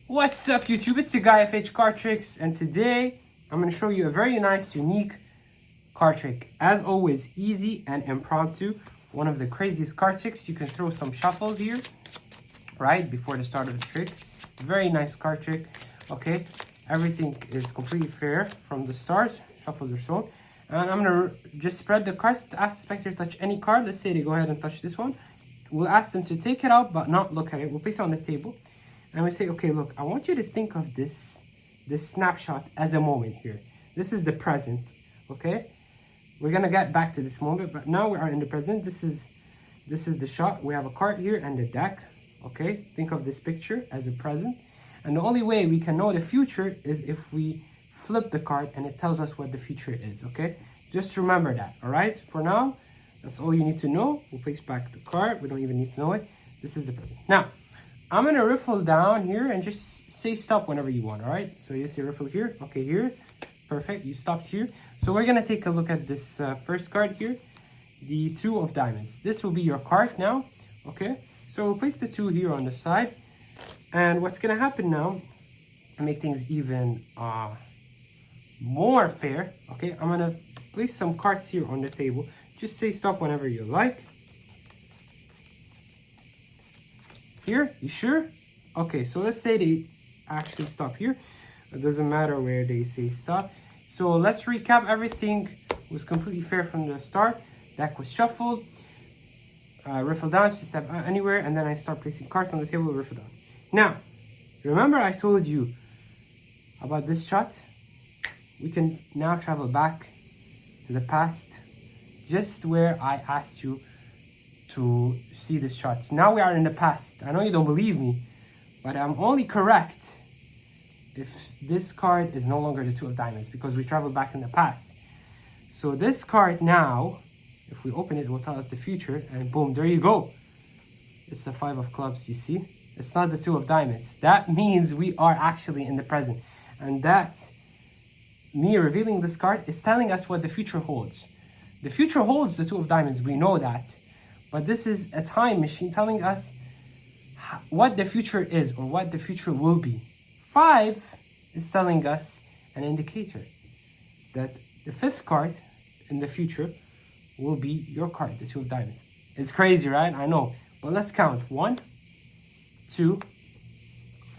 What's up YouTube, it's your guy FH Card Tricks, and today I'm going to show you a very nice, unique card trick. As always, easy and impromptu. One of the craziest card tricks. You can throw some shuffles here, right, before the start of the trick. Very nice card trick, okay? Everything is completely fair from the start. Shuffles are thrown. And I'm going to just spread the cards, ask the spectator to touch any card. Let's say they go ahead and touch this one. We'll ask them to take it out, but not look at it. We'll place it on the table. And we say, okay, look, I want you to think of this snapshot as a moment here. This is the present, okay? We're gonna get back to this moment, but now we are in the present. This is the shot. We have a card here and the deck, okay? Think of this picture as a present. And the only way we can know the future is if we flip the card and it tells us what the future is, okay? Just remember that, all right? For now, that's all you need to know. We'll place back the card. We don't even need to know it. This is the present. Now, I'm gonna riffle down here and just say stop whenever you want, all right? So you say riffle here, okay, here, perfect, you stopped here. So we're gonna take a look at this first card here, the 2 of diamonds. This will be your card now, okay? So we'll place the 2 here on the side. And what's gonna happen now, to make things even more fair, okay? I'm gonna place some cards here on the table. Just say stop whenever you like. Here, you sure? Okay, so let's say they actually stop here. It doesn't matter where they say stop. So let's recap. Everything was completely fair from the start. Deck was shuffled. Riffle down, just step anywhere, and then I start placing cards on the table, riffle down. Now, remember I told you about this shot? We can now travel back to the past, just where I asked you to see this shot. Now we are in the past. I know you don't believe me, but I'm only correct if this card is no longer the 2 of diamonds, because we traveled back in the past. So this card now, if we open it, it will tell us the future, and boom, there you go. It's the 5 of clubs, you see? It's not the 2 of diamonds. That means we are actually in the present. And that, me revealing this card, is telling us what the future holds. The future holds the 2 of diamonds, we know that. But this is a time machine telling us what the future is or what the future will be. 5 is telling us an indicator that the 5th card in the future will be your card, the 2 of diamonds. It's crazy, right? I know. But let's count. 1, 2,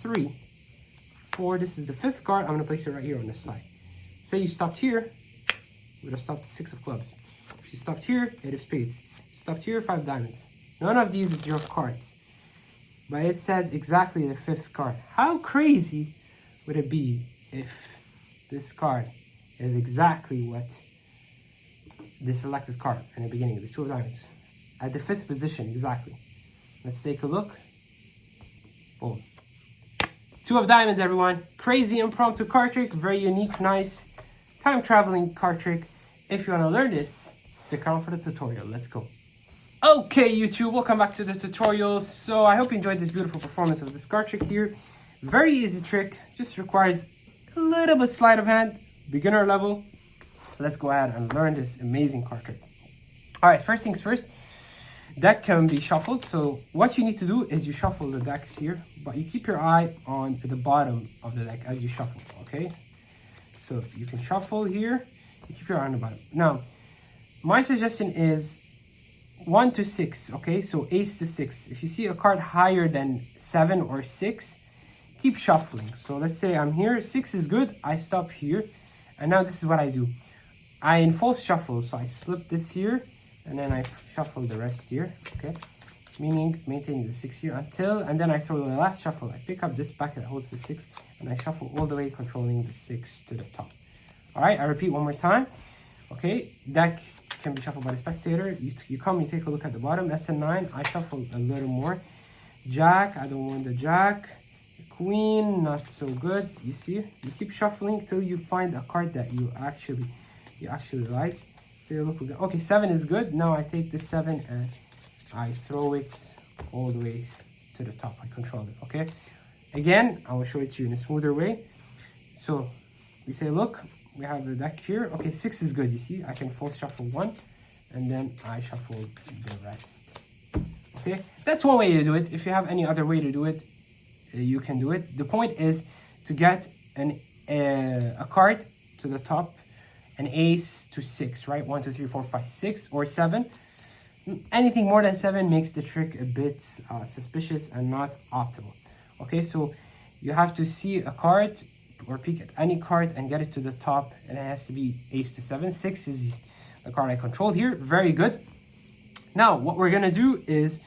3, 4. This is the 5th card. I'm going to place it right here on this side. Say you stopped here, we would have stopped the 6 of clubs. If you stopped here, 8 of spades. Stopped here, 5 diamonds. None of these is your cards. But it says exactly the 5th card. How crazy would it be if this card is exactly what the selected card in the beginning, the 2 of diamonds. At the 5th position, exactly. Let's take a look. Boom. 2 of diamonds, everyone. Crazy impromptu card trick. Very unique, nice, time-traveling card trick. If you want to learn this, stick around for the tutorial. Let's go. Okay, YouTube, welcome back to the tutorial. So I hope you enjoyed this beautiful performance of this card trick here. Very easy trick, just requires a little bit sleight of hand, beginner level. Let's go ahead and learn this amazing card trick. All right, first things first, deck can be shuffled. So what you need to do is you shuffle the decks here, but you keep your eye on the bottom of the deck as you shuffle, okay? So you can shuffle here, you keep your eye on the bottom. Now, my suggestion is 1 to 6, okay? So ace to 6. If you see a card higher than 7 or 6, keep shuffling. So let's say I'm here, 6 is good, I stop here, and now this is what I do. I enforce shuffle, so I slip this here, and then I shuffle the rest here, okay? Meaning maintaining the 6 here and then I throw the last shuffle. I pick up this packet that holds the 6, and I shuffle all the way, controlling the 6 to the top. All right, I repeat one more time, okay? Deck can be shuffled by the spectator. You come, you take a look at the bottom. That's a 9. I shuffle a little more. Jack, I don't want the jack. Queen, not so good. You see, you keep shuffling till you find a card that you actually like. Say, look, okay, 7 is good. Now I take this 7 and I throw it all the way to the top. I control it. Okay. Again, I will show it to you in a smoother way. So we say, look, we have the deck here. Okay, 6 is good. You see, I can force shuffle 1, and then I shuffle the rest. Okay, that's one way to do it. If you have any other way to do it, you can do it. The point is to get a card to the top, an ace to 6, right? 1, 2, 3, 4, 5, 6, or 7. Anything more than 7 makes the trick a bit suspicious and not optimal. Okay, so you have to see a card or peek at any card and get it to the top, and it has to be ace to 7. 6 is the card I controlled here. Very good. Now, what we're gonna do is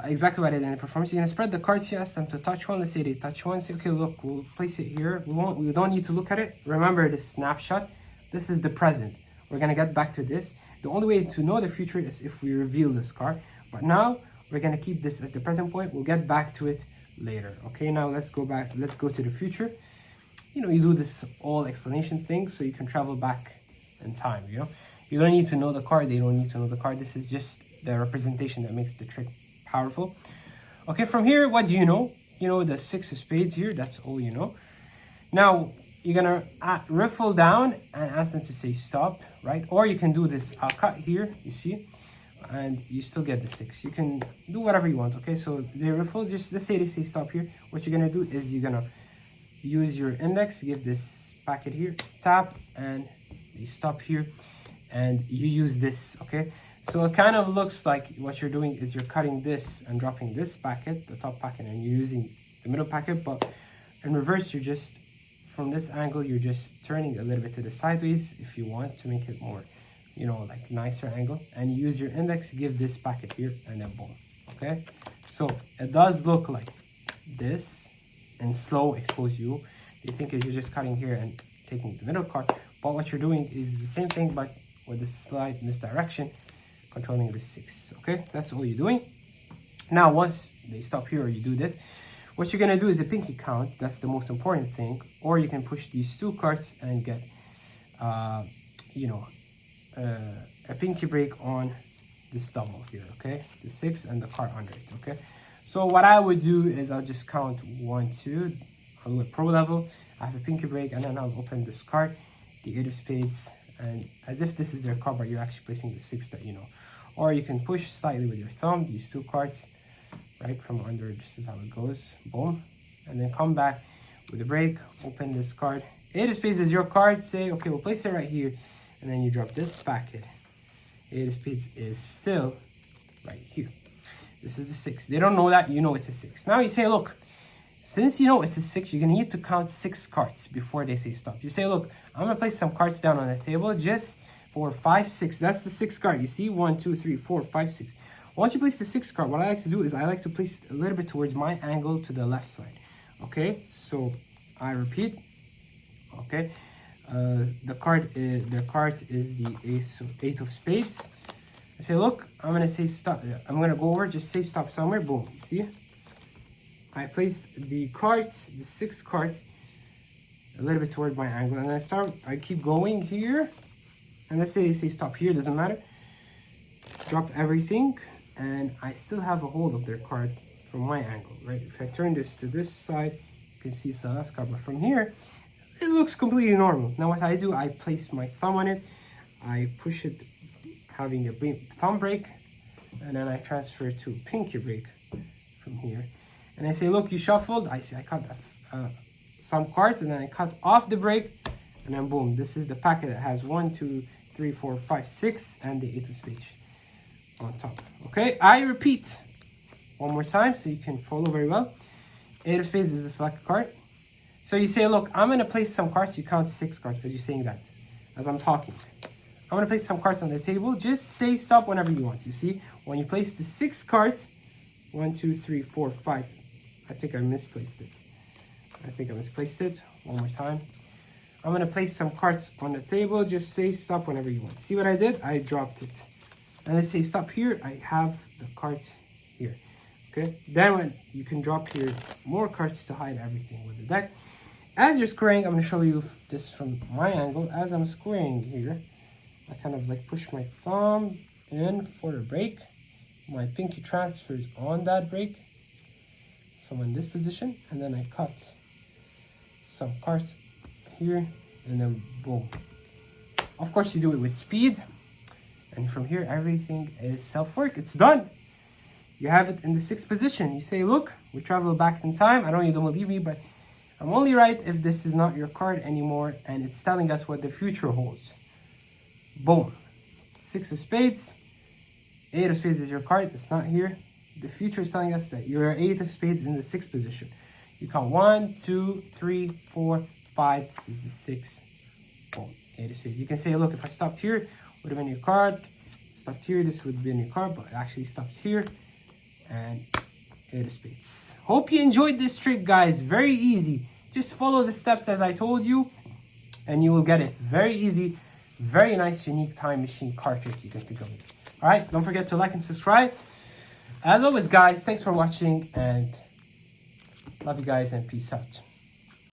exactly what I did in the performance. You're gonna spread the cards. You ask them to touch one. Let's say they touch one. Say, okay, look, we'll place it here. We don't need to look at it. Remember this snapshot. This is the present. We're gonna get back to this. The only way to know the future is if we reveal this card. But now we're gonna keep this as the present point. We'll get back to it later. Okay, now let's go back. Let's go to the future. You know, you do this all explanation thing so you can travel back in time. You know, you don't need to know the card. They don't need to know the card. This is just the representation that makes the trick powerful. Okay, from here, what do you know? You know the 6 of spades here. That's all you know. Now you're gonna riffle down and ask them to say stop, right? Or you can do this cut here, you see, and you still get the 6. You can do whatever you want. Okay, so they riffle. Just let's say they say stop here. What you're gonna do is you're gonna use your index, give this packet here, tap, and you stop here, and you use this. Okay, so it kind of looks like what you're doing is you're cutting this and dropping this packet, the top packet, and you're using the middle packet. But in reverse, you're just, from this angle, you're just turning a little bit to the sideways if you want to make it more, you know, like nicer angle. And you use your index, give this packet here, and then boom. Okay, so it does look like this in slow expose view. You think you're just cutting here and taking the middle card, but what you're doing is the same thing, but with a slight misdirection, controlling the 6. Okay, that's all you're doing. Now once they stop here or you do this, what you're gonna do is a pinky count. That's the most important thing. Or you can push these 2 cards and get you know, a pinky break on this double here. Okay, the 6 and the card under it. Okay, so what I would do is I'll just count 1, 2. I'll do a pro level. I have a pinky break, and then I'll open this card, the 8 of spades, and as if this is their card, but you're actually placing the 6 that you know. Or you can push slightly with your thumb, these 2 cards, right from under. This is how it goes. Boom. And then come back with a break, open this card. 8 of spades is your card. Say, okay, we'll place it right here, and then you drop this packet. 8 of spades is still right here. This is the 6. They don't know that. You know it's a 6. Now you say, look, since you know it's a 6, you're going to need to count 6 cards before they say stop. You say, look, I'm going to place some cards down on the table just for 5, 6. That's the 6th card. You see, 1, 2, 3, 4, 5, 6. Once you place the 6th card, what I like to do is I like to place it a little bit towards my angle to the left side. Okay, so I repeat. Okay, the card is the 8 of spades. I say, look, I'm gonna say stop. I'm gonna go over, just say stop somewhere. Boom. See, I placed the cards, the 6th card, a little bit toward my angle, and I keep going here, and let's say they say stop here. Doesn't matter. Drop everything, and I still have a hold of their card from my angle, right? If I turn this to this side, you can see it's the last card, but from here, it looks completely normal. Now what I do, I place my thumb on it, I push it, having a thumb break, and then I transfer to pinky break from here. And I say, look, you shuffled. I cut some cards, and then I cut off the break, and then boom, this is the packet that has 1, 2, 3, 4, 5, 6, and the 8 of spades on top. Okay, I repeat one more time so you can follow very well. 8 of spades is the select card. So you say, look, I'm going to place some cards. You count 6 cards because you're saying that as I'm talking. I'm going to place some cards on the table. Just say stop whenever you want. You see, when you place the 6th card, 1, 2, 3, 4, 5. I think I misplaced it. One more time. I'm going to place some cards on the table. Just say stop whenever you want. See what I did? I dropped it. And let's say stop here. I have the cards here. Okay. Then when you can drop here more cards to hide everything with the deck. As you're squaring, I'm going to show you this from my angle. As I'm squaring here, I kind of like push my thumb in for the break. My pinky transfers on that break. So I'm in this position, and then I cut some cards here, and then boom. Of course, you do it with speed, and from here, everything is self-work. It's done. you have it in the 6th position. You say, look, we travel back in time. I know you don't believe me, but I'm only right if this is not your card anymore and it's telling us what the future holds. Boom. 6 of spades. 8 of spades is your card. It's not here. The future is telling us that you're 8 of spades in the 6th position. You count 1, 2, 3, 4, 5. This is the 6th. Boom. 8 of spades. You can say, look, if I stopped here, would have been your card. Stopped here, this would have been your card, but it actually stopped here. And 8 of spades. Hope you enjoyed this trick, guys. Very easy. Just follow the steps as I told you, and you will get it. Very easy. Very nice, unique time machine card trick you get to go with. Alright, don't forget to like and subscribe. As always, guys, thanks for watching, and love you guys, and peace out.